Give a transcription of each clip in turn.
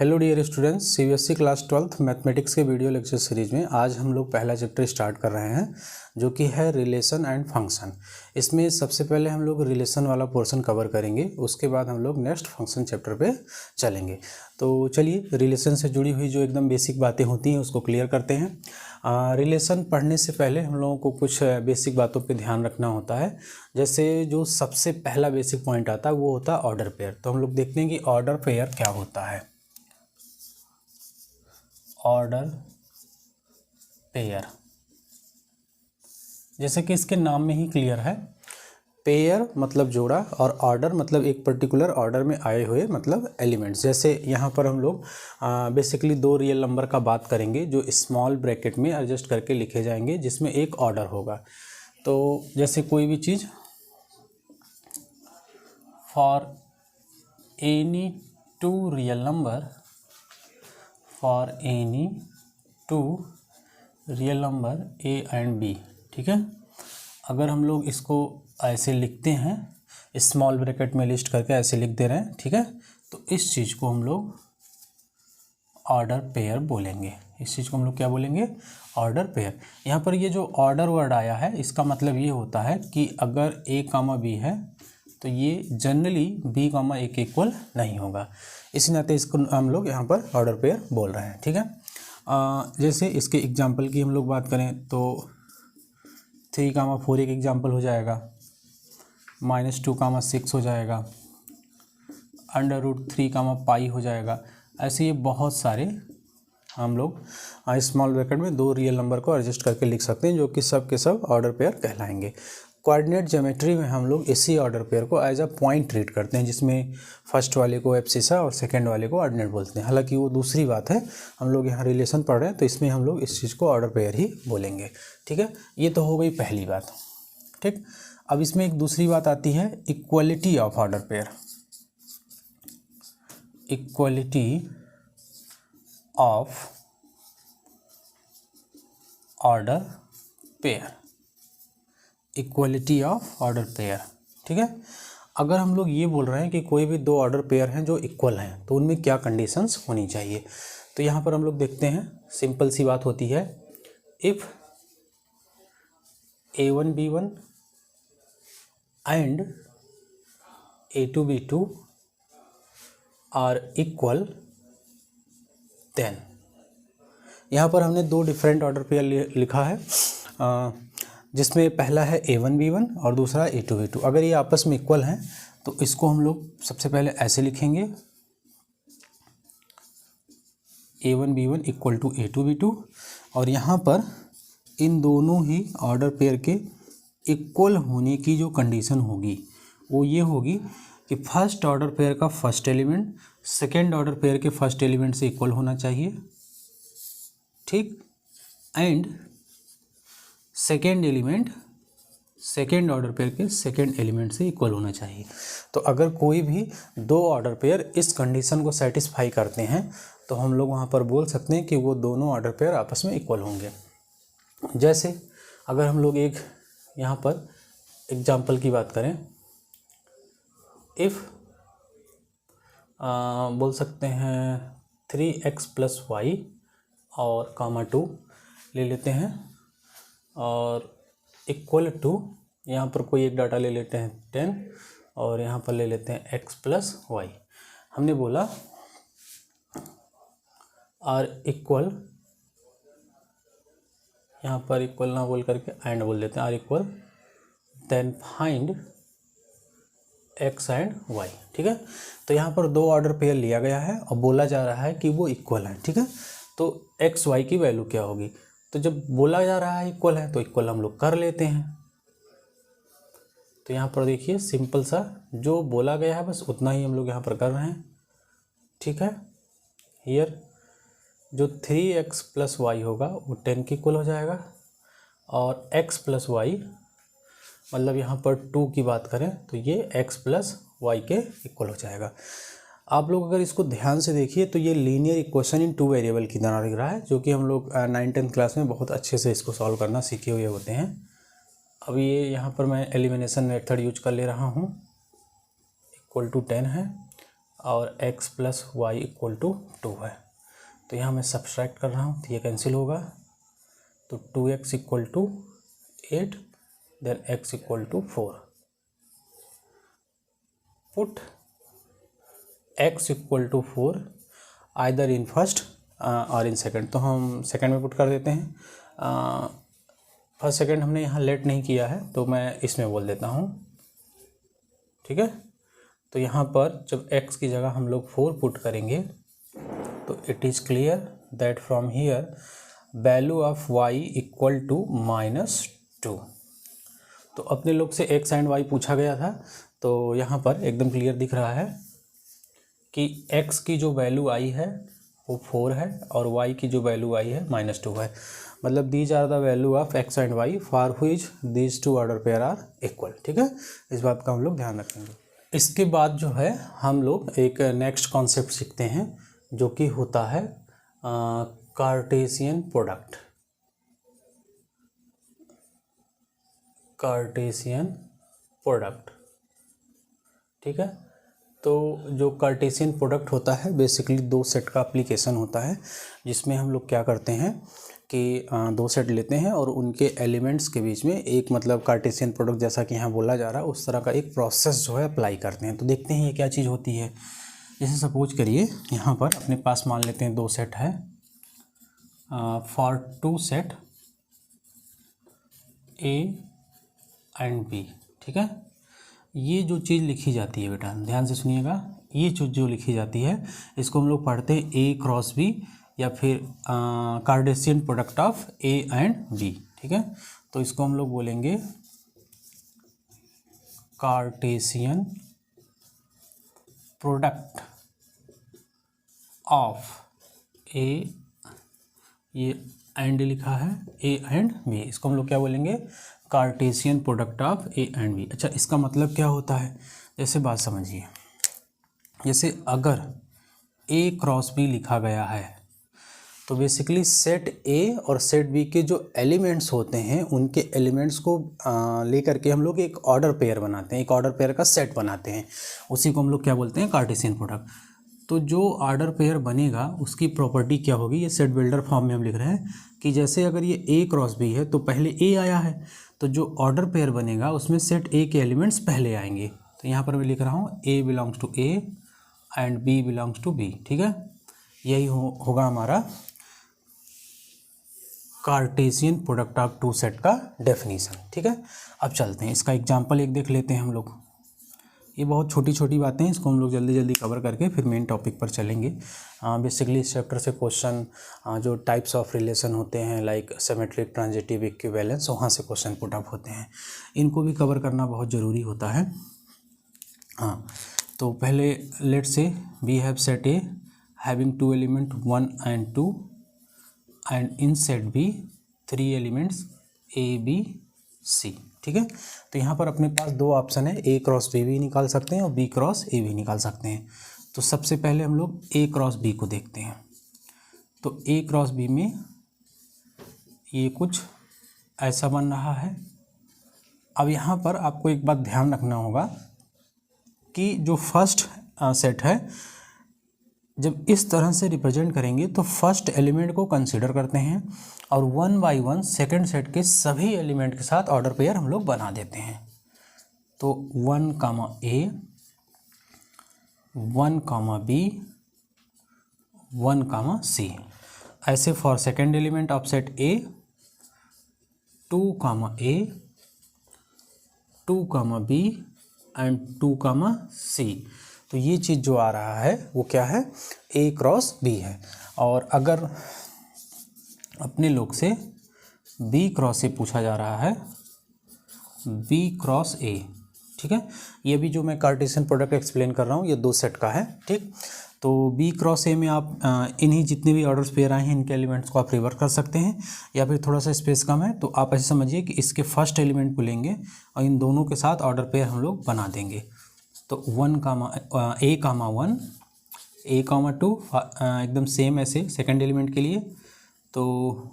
Hello dear students, CBSE class 12th mathematics के video lecture series में आज हम लोग पहला चैप्टर स्टार्ट कर रहे हैं जो कि है रिलेशन एंड फंक्शन। इसमें सबसे पहले हम लोग रिलेशन वाला पोर्शन कवर करेंगे, उसके बाद हम लोग नेक्स्ट फंक्शन चैप्टर पे चलेंगे। तो चलिए रिलेशन से जुड़ी हुई जो एकदम बेसिक बातें होती हैं उसको क्लियर करते हैं। रिलेशन पढ़ने से पहले हम लोगों को कुछ बेसिक बातों पे ध्यान रखना होता है। जैसे जो सबसे पहला बेसिक पॉइंट आता है वो होता है ऑर्डर पेयर। तो हम लोग देखते हैं कि ऑर्डर पेयर क्या होता है। ऑर्डर पेयर जैसे कि इसके नाम में ही क्लियर है, पेयर मतलब जोड़ा और ऑर्डर मतलब एक पर्टिकुलर ऑर्डर में आए हुए मतलब एलिमेंट्स। जैसे यहाँ पर हम लोग बेसिकली दो रियल नंबर का बात करेंगे जो स्मॉल ब्रैकेट में एडजस्ट करके लिखे जाएंगे जिसमें एक ऑर्डर होगा। तो जैसे कोई भी चीज़ for any two real number, for any two real number A and B, ठीक है। अगर हम लोग इसको ऐसे लिखते हैं, स्मॉल ब्रैकेट में लिस्ट करके ऐसे लिख दे रहे हैं, ठीक है, तो इस चीज़ को हम लोग ऑर्डर पेयर बोलेंगे। इस चीज़ को हम लोग क्या बोलेंगे? Order pair. यहाँ पर ये जो ऑर्डर वर्ड आया है इसका मतलब ये होता है कि अगर ए कामा बी है तो ये जनरली बी कामा ए के इक्वल नहीं होगा, इसी नाते इसको हम लोग यहाँ पर ऑर्डर पेयर बोल रहे हैं, ठीक है। जैसे इसके एग्जांपल की हम लोग बात करें तो 3, 4 एक एग्जांपल हो जाएगा, -2, 6 हो जाएगा, √3, पाई हो जाएगा। ऐसे ये बहुत सारे हम लोग स्मॉल ब्रैकेट में दो रियल नंबर को एडजस्ट करके लिख सकते हैं जो कि सब के सब ऑर्डर पेयर कहलाएंगे। कोऑर्डिनेट ज्योमेट्री में हम लोग इसी ऑर्डर पेयर को एज अ पॉइंट ट्रीट करते हैं, जिसमें फर्स्ट वाले को एब्सिसा और सेकंड वाले को ऑर्डिनेट बोलते हैं। हालांकि वो दूसरी बात है, हम लोग यहाँ रिलेशन पढ़ रहे हैं तो इसमें हम लोग इस चीज़ को ऑर्डर पेयर ही बोलेंगे, ठीक है। ये तो हो गई पहली बात, ठीक। अब इसमें एक दूसरी बात आती है equality of order pair. Equality of order pair, equality of order pair, ठीक है। अगर हम लोग ये बोल रहे हैं कि कोई भी दो ऑर्डर पेयर हैं जो इक्वल हैं तो उनमें क्या कंडीशंस होनी चाहिए, तो यहाँ पर हम लोग देखते हैं सिंपल सी बात होती है, if A1 B1 and A2 B2 are equal then. यहाँ पर हमने दो डिफरेंट ऑर्डर पेयर लिखा है, जिसमें पहला है A1 B1 और दूसरा A2 B2। अगर ये आपस में इक्वल हैं तो इसको हम लोग सबसे पहले ऐसे लिखेंगे, A1 B1 equal to A2 B2, और यहाँ पर इन दोनों ही ऑर्डर पेयर के इक्वल होने की जो कंडीशन होगी वो ये होगी कि फर्स्ट ऑर्डर पेयर का first element second order pair के फर्स्ट एलिमेंट से इक्वल होना चाहिए, ठीक, and second element second order pair के सेकेंड एलिमेंट से इक्वल होना चाहिए। तो अगर कोई भी दो ऑर्डर पेयर इस कंडीशन को सेटिस्फाई करते हैं तो हम लोग वहाँ पर बोल सकते हैं कि वो दोनों ऑर्डर पेयर आपस में इक्वल होंगे। जैसे अगर हम लोग एक यहाँ पर एग्जाम्पल की बात करें, इफ़ बोल सकते हैं 3x + y और (2) ले लेते हैं और इक्वल टू, यहाँ पर कोई एक डाटा ले लेते हैं 10 और यहाँ पर ले लेते हैं x + y। हमने बोला आर इक्वल, यहाँ पर इक्वल ना बोल करके एंड बोल देते हैं, are equal then find x and y, ठीक है। तो यहाँ पर दो ऑर्डर पेयर लिया गया है और बोला जा रहा है कि वो इक्वल है, ठीक है। तो x y की वैल्यू क्या होगी, तो जब बोला जा रहा है इक्वल है तो इक्वल हम लोग कर लेते हैं। तो यहाँ पर देखिए सिंपल सा जो बोला गया है बस उतना ही हम लोग यहाँ पर कर रहे हैं, ठीक है। हियर जो 3x + y होगा वो 10 के इक्वल हो जाएगा और x + y मतलब यहाँ पर 2 की बात करें तो ये x + y के इक्वल हो जाएगा। आप लोग अगर इसको ध्यान से देखिए तो ये लीनियर इक्वेशन इन 2 वेरिएबल की तरह दिख रहा है, जो कि हम लोग 9th क्लास में बहुत अच्छे से इसको सॉल्व करना सीखे हुए होते हैं। अब ये यहाँ पर मैं एलिमिनेशन मेथड यूज कर ले रहा हूँ, इक्वल टू 10 है और x plus Y equal to 2 है। तो यहाँ मैं सब्सट्रैक्ट कर रहा हूँ तो ये कैंसिल होगा, तो 2x equal to 8 then x equal to 4। Put x equal to 4 either in first और इन सेकंड। तो हम सेकंड में पुट कर देते हैं। फर्स्ट सेकंड हमने यहाँ लेट नहीं किया है तो मैं इसमें बोल देता हूँ, ठीक है। तो यहाँ पर जब x की जगह हम लोग 4 पुट करेंगे तो it is clear that from here value of y equal to -2। तो अपने लोग से x एंड y पूछा गया था, तो यहाँ पर एकदम क्लियर दिख रहा है कि x की जो वैल्यू आई है वो 4 है और y की जो वैल्यू आई है -2 है। मतलब these are the value of x and y for which these two order pair are equal, ठीक है। इस बात का हम लोग ध्यान रखेंगे। इसके बाद जो है हम लोग एक नेक्स्ट कॉन्सेप्ट सीखते हैं जो कि होता है कार्टेशियन प्रोडक्ट। कार्टेशियन प्रोडक्ट, ठीक है। तो जो कार्टेशियन प्रोडक्ट होता है बेसिकली 2 सेट का एप्लीकेशन होता है, जिसमें हम लोग क्या करते हैं कि 2 सेट लेते हैं और उनके एलिमेंट्स के बीच में एक मतलब कार्टेशियन प्रोडक्ट जैसा कि यहाँ बोला जा रहा है उस तरह का एक प्रोसेस जो है अप्लाई करते हैं। तो देखते हैं ये क्या चीज़ होती है। जैसे सपोज करिए यहाँ पर अपने पास मान लेते हैं 2 सेट है for 2 set A and B, ठीक है। ये जो चीज़ लिखी जाती है बेटा ध्यान से सुनिएगा, ये जो लिखी जाती है इसको हम लोग पढ़ते हैं A क्रॉस B या फिर Cartesian product of A and B, ठीक है। तो इसको हम लोग बोलेंगे कार्टेशियन प्रोडक्ट ऑफ A, ये एंड लिखा है A एंड B, इसको हम लोग क्या बोलेंगे Cartesian product of A and B। अच्छा, इसका मतलब क्या होता है, जैसे बात समझिए, जैसे अगर A क्रॉस B लिखा गया है तो बेसिकली सेट A और सेट B के जो एलिमेंट्स होते हैं उनके एलिमेंट्स को लेकर के हम लोग एक ऑर्डर पेयर बनाते हैं, एक ऑर्डर पेयर का सेट बनाते हैं, उसी को हम लोग क्या बोलते हैं कार्टेशियन प्रोडक्ट। तो जो ऑर्डर पेयर बनेगा उसकी प्रॉपर्टी क्या होगी, ये सेट बिल्डर फॉर्म में हम लिख रहे हैं कि जैसे अगर ये A क्रॉस B है तो पहले A आया है तो जो ऑर्डर पेयर बनेगा उसमें सेट A के एलिमेंट्स पहले आएंगे। तो यहाँ पर मैं लिख रहा हूँ A belongs to A and B belongs to B, ठीक है। यही होगा हमारा कार्टेशियन प्रोडक्ट ऑफ 2 सेट का डेफिनेशन, ठीक है। अब चलते हैं इसका एग्जांपल एक देख लेते हैं हम लोग। ये बहुत छोटी छोटी बातें हैं, इसको हम लोग जल्दी जल्दी कवर करके फिर मेन टॉपिक पर चलेंगे। बेसिकली इस चैप्टर से क्वेश्चन जो टाइप्स ऑफ रिलेशन होते हैं लाइक सिमेट्रिक, ट्रांजिटिव, इक्विवेलेंस, वहाँ से क्वेश्चन पुट अप होते हैं, इनको भी कवर करना बहुत ज़रूरी होता है। हाँ, तो पहले let say we have set A having 2 element 1 and 2 and in set B 3 elements A B C, ठीक है। तो यहाँ पर अपने पास 2 ऑप्शन है, A क्रॉस B भी निकाल सकते हैं और B क्रॉस A भी निकाल सकते हैं। तो सबसे पहले हम लोग A क्रॉस B को देखते हैं। तो A क्रॉस B में ये कुछ ऐसा बन रहा है। अब यहाँ पर आपको एक बात ध्यान रखना होगा कि जो फर्स्ट सेट है जब इस तरह से रिप्रेजेंट करेंगे तो फर्स्ट एलिमेंट को कंसीडर करते हैं और 1 बाय 1 सेकेंड सेट के सभी एलिमेंट के साथ ऑर्डर पेयर हम लोग बना देते हैं। तो 1 comma A, 1 comma B, 1 comma C, ऐसे for second element of set A 2 comma A, 2 comma B and 2 comma C। तो ये चीज़ जो आ रहा है वो क्या है, A क्रॉस B है। और अगर अपने लोग से B क्रॉस से पूछा जा रहा है, B क्रॉस A, ठीक है। ये भी जो मैं कार्टेशियन प्रोडक्ट एक्सप्लेन कर रहा हूँ ये 2 सेट का है, ठीक। तो B क्रॉस A में आप इन्हीं जितने भी ऑर्डर्स पेयर आए हैं इनके एलिमेंट्स को आप रिवर्स कर सकते हैं, या फिर थोड़ा सा स्पेस कम है तो आप ऐसे समझिए कि इसके फर्स्ट एलिमेंट को लेंगे और इन दोनों के साथ ऑर्डर पेयर हम लोग बना देंगे। तो 1 कामा A कामा 1, A कामा 2 एकदम सेम ऐसे सेकंड एलिमेंट के लिए, तो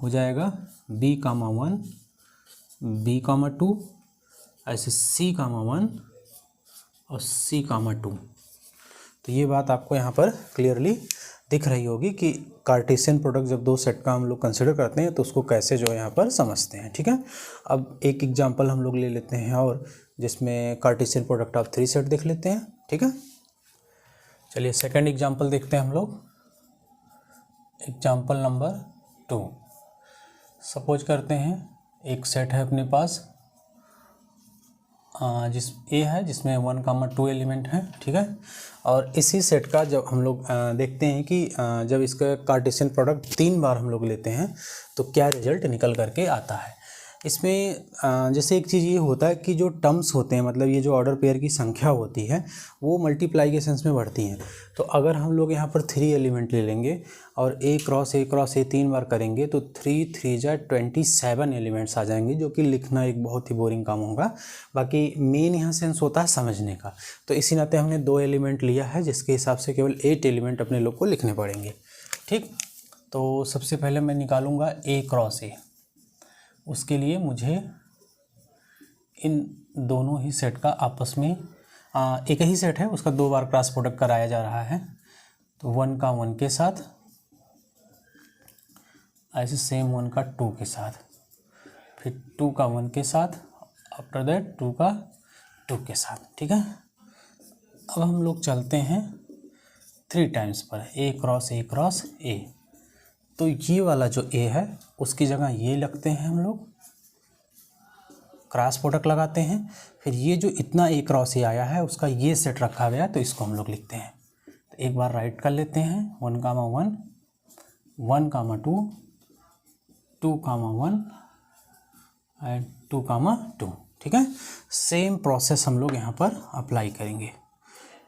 हो जाएगा B कामा 1, B कामा 2, ऐसे C कामा 1 और C कामा 2। तो ये बात आपको यहाँ पर क्लियरली दिख रही होगी कि कार्टेशियन प्रोडक्ट जब दो सेट का हम लोग कंसिडर करते हैं तो उसको कैसे जो है यहाँ पर समझते हैं। ठीक है, अब एक एग्जांपल हम लोग ले लेते हैं और जिसमें कार्टेशियन प्रोडक्ट ऑफ 3 सेट देख लेते हैं। ठीक है, चलिए सेकंड एग्जांपल देखते हैं हम लोग। एग्जांपल नंबर 2, सपोज करते हैं एक सेट है अपने पास जिस ए है जिसमें 1, 2 एलिमेंट हैं। ठीक है, और इसी सेट का जब हम लोग देखते हैं कि जब इसका कार्टेशियन प्रोडक्ट 3 बार हम लोग लेते हैं तो क्या रिजल्ट निकल करके आता है। इसमें जैसे एक चीज़ ये होता है कि जो टर्म्स होते हैं, मतलब ये जो ऑर्डर पेयर की संख्या होती है वो मल्टीप्लाई के सेंस में बढ़ती हैं। तो अगर हम लोग यहाँ पर 3 एलिमेंट ले लेंगे और A क्रॉस A 3 बार करेंगे तो 3 3 जा 27 एलिमेंट्स आ जाएंगे, जो कि लिखना एक बहुत ही बोरिंग काम होगा। बाकी मेन यहाँ सेंस होता है समझने का। तो इसी नाते हमने 2 एलिमेंट लिया है जिसके हिसाब से केवल 8 एलिमेंट अपने लोग को लिखने पड़ेंगे। ठीक, तो सबसे पहले मैं निकालूंगा A क्रॉस A। उसके लिए मुझे इन दोनों ही सेट का आपस में एक ही सेट है उसका 2 बार क्रॉस प्रोडक्ट कराया जा रहा है। तो 1 का 1 के साथ, ऐसे सेम 1 का 2 के साथ, फिर 2 का 1 के साथ, आफ्टर दैट 2 का 2 के साथ। ठीक है, अब हम लोग चलते हैं 3 टाइम्स पर A क्रॉस A। तो ये वाला जो A है उसकी जगह ये लगते हैं, हम लोग क्रॉस प्रोडक्ट लगाते हैं। फिर ये जो इतना A क्रॉस A आया है उसका ये सेट रखा गया तो इसको हम लोग लिखते हैं। तो एक बार राइट कर लेते हैं 1, 1, 1, 2, 2, 1 एंड 2, 2। ठीक है, सेम प्रोसेस हम लोग यहाँ पर अप्लाई करेंगे।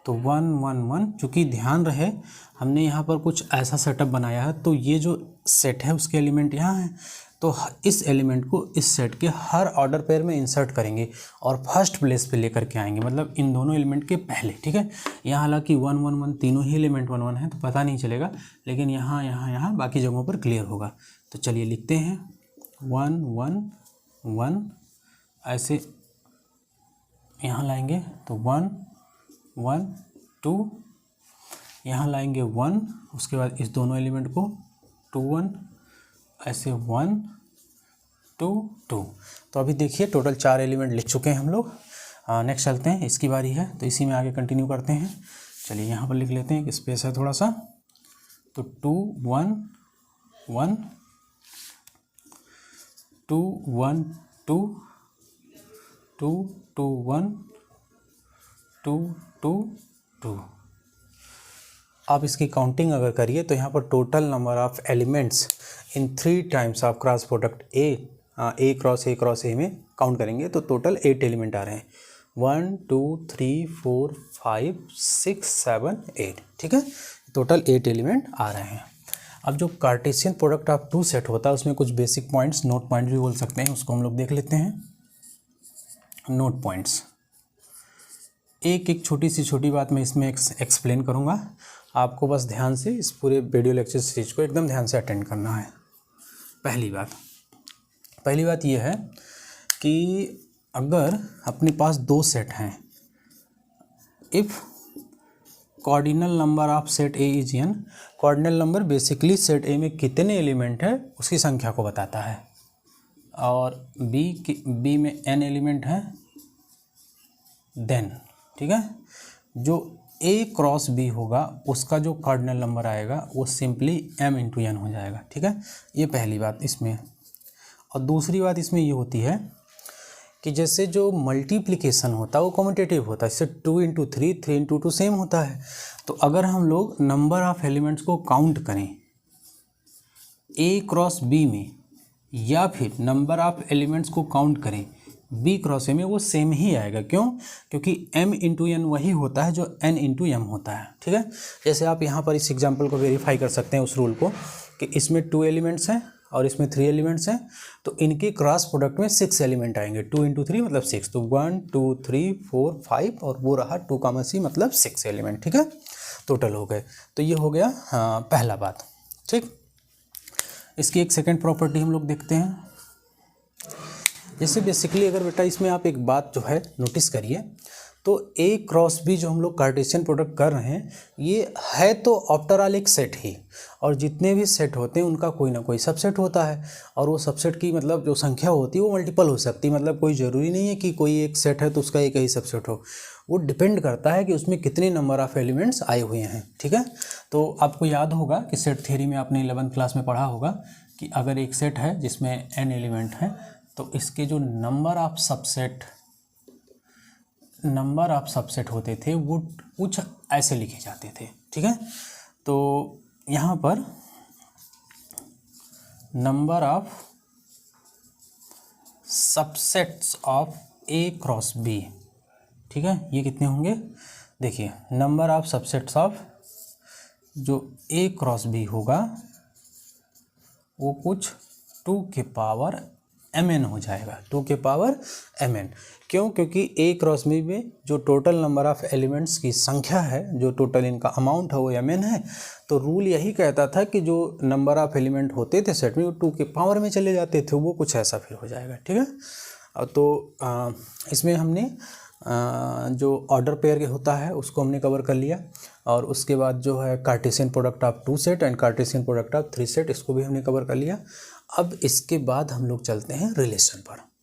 तो 1, 1, 1, चूँकि ध्यान रहे हमने यहाँ पर कुछ ऐसा सेटअप बनाया है तो ये जो सेट है उसके एलिमेंट यहाँ हैं, तो इस एलिमेंट को इस सेट के हर ऑर्डर पेयर में इंसर्ट करेंगे और फर्स्ट प्लेस पे लेकर के आएंगे, मतलब इन दोनों एलिमेंट के पहले। ठीक है, यहाँ हालांकि 1, 1, 1 तीनों ही एलिमेंट 1, 1 है तो पता नहीं चलेगा, लेकिन यहाँ बाकी जगहों पर क्लियर होगा। तो चलिए लिखते हैं 1, 1, 1, ऐसे यहाँ लाएंगे तो 1, 1, 2, यहाँ लाएंगे 1, उसके बाद इस दोनों एलिमेंट को 2, 1, ऐसे 1, 2, 2। तो अभी देखिए टोटल 4 एलिमेंट लिख चुके हैं हम लोग। नेक्स्ट चलते हैं, इसकी बारी है तो इसी में आगे कंटिन्यू करते हैं। चलिए यहाँ पर लिख लेते हैं, स्पेस है थोड़ा सा। तो 2, 1, 1, 2, 1, 2, 2, 2, 1, 2, 2, 2। आप इसकी काउंटिंग अगर करिए तो यहाँ पर total number of elements in 3 times of cross product A cross A में काउंट करेंगे तो टोटल 8 एलिमेंट आ रहे हैं। 1, 2, 3, 4, 5, 6, 7, 8। ठीक है, टोटल 8 एलिमेंट आ रहे हैं। अब जो कार्टेशियन प्रोडक्ट ऑफ 2 सेट होता है उसमें कुछ बेसिक पॉइंट्स, नोट पॉइंट भी बोल सकते हैं, उसको हम लोग देख लेते हैं। नोट पॉइंट्स, एक छोटी बात मैं इसमें एक्सप्लेन करूँगा, आपको बस ध्यान से इस पूरे वीडियो लेक्चर सीरीज को एकदम ध्यान से अटेंड करना है। पहली बात यह है कि अगर अपने पास 2 सेट हैं, if cardinal number of set A is n, cardinal number basically set A में कितने एलिमेंट है उसकी संख्या को बताता है, और B में n एलिमेंट है, देन ठीक है जो A क्रॉस B होगा उसका जो कार्डिनल नंबर आएगा वो सिंपली m इंटू n हो जाएगा। ठीक है, ये पहली बात इसमें। और दूसरी बात इसमें ये होती है कि जैसे जो मल्टीप्लिकेशन होता है वो कम्यूटेटिव होता है, इससे 2 इंटू 3, 3 इंटू 2 सेम होता है। तो अगर हम लोग नंबर ऑफ एलिमेंट्स को काउंट करें A क्रॉस B में, या फिर नंबर ऑफ एलिमेंट्स को काउंट करें B क्रॉस A में, वो सेम ही आएगा। क्यों? क्योंकि m इंटू n वही होता है जो n इंटू m होता है। ठीक है, जैसे आप यहाँ पर इस एग्जाम्पल को वेरीफाई कर सकते हैं उस रूल को कि इसमें 2 एलिमेंट्स हैं और इसमें 3 एलिमेंट्स हैं, तो इनके क्रॉस प्रोडक्ट में 6 एलिमेंट आएंगे। 2 इंटू 3 मतलब 6, तो 1, 2, 3, 4, 5 और वो रहा 2, C मतलब 6 एलिमेंट। ठीक है, टोटल हो गए। तो ये हो गया पहला बात। ठीक, इसकी एक सेकेंड प्रॉपर्टी हम लोग देखते हैं। जैसे बेसिकली अगर बेटा इसमें आप एक बात जो है नोटिस करिए, तो ए क्रॉस बी जो हम लोग कार्टेशियन प्रोडक्ट कर रहे हैं ये है तो आफ्टर ऑल एक सेट ही, और जितने भी सेट होते हैं उनका कोई ना कोई सबसेट होता है, और वो सबसेट की मतलब जो संख्या होती है वो मल्टीपल हो सकती है। मतलब कोई ज़रूरी नहीं है कि कोई एक सेट है तो उसका एक ही सबसेट हो, वो डिपेंड करता है कि उसमें कितने नंबर ऑफ़ एलिमेंट्स आए हुए हैं। ठीक है, तो आपको याद होगा कि सेट थ्योरी में आपने 11th क्लास में पढ़ा होगा कि अगर एक सेट है जिसमें n एलिमेंट हैं तो इसके जो नंबर ऑफ सबसेट होते थे वो कुछ ऐसे लिखे जाते थे। ठीक है, तो यहाँ पर number of subsets of A cross B, ठीक है, ये कितने होंगे? देखिए नंबर ऑफ सबसेट्स ऑफ जो ए क्रॉस बी होगा वो कुछ 2 के पावर mn हो जाएगा, 2 के पावर mn। क्यों? क्योंकि ए क्रॉस बी में जो टोटल नंबर ऑफ़ एलिमेंट्स की संख्या है, जो टोटल इनका अमाउंट है वो mn है। तो रूल यही कहता था कि जो नंबर ऑफ़ एलिमेंट होते थे सेट में वो 2 के पावर में चले जाते थे, वो कुछ ऐसा फिर हो जाएगा। ठीक है, तो इसमें हमने जो ऑर्डर पेयर के होता है उसको हमने कवर कर लिया, और उसके बाद जो है Cartesian product of 2 set and Cartesian product of 3 set, इसको भी हमने कवर कर लिया। अब इसके बाद हम लोग चलते हैं रिलेशन पर।